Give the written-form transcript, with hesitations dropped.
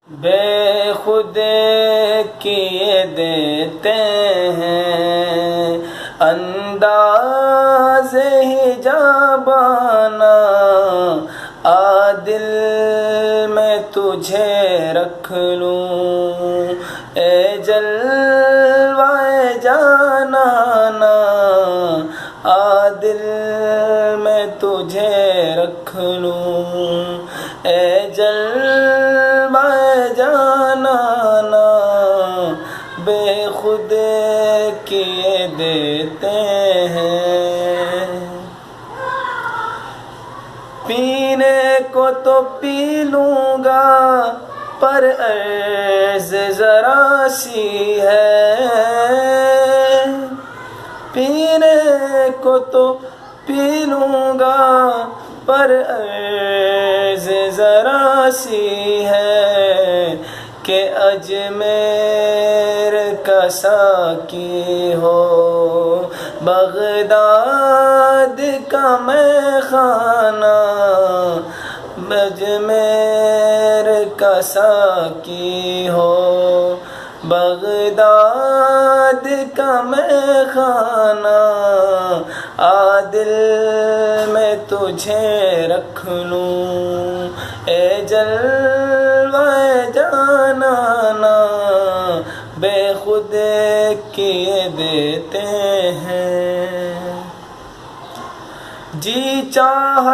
بے خود کیے دیتے ہیں انداز حجابانہ، دل میں تجھے رکھ لوں اے جلوہ جانانا، دل میں تجھے رکھ لوں اے جلوہ جانانا، بے خود کیے دیتے ہیں۔ پینے کو تو پی لوں گا پر عرض ذرا سی ہے، پینے کو تو پی لوں گا پر عرض ذرا سی ہے، کہ اجمیر کا ساقی ہو بغداد کا میں خانہ، اجمیر کا ساقی ہو بغداد کا میں خانہ، دل میں تجھے رکھ لوں اے جلوہ جانانا، بے خود کیے دیتے ہیں۔ جی چاہ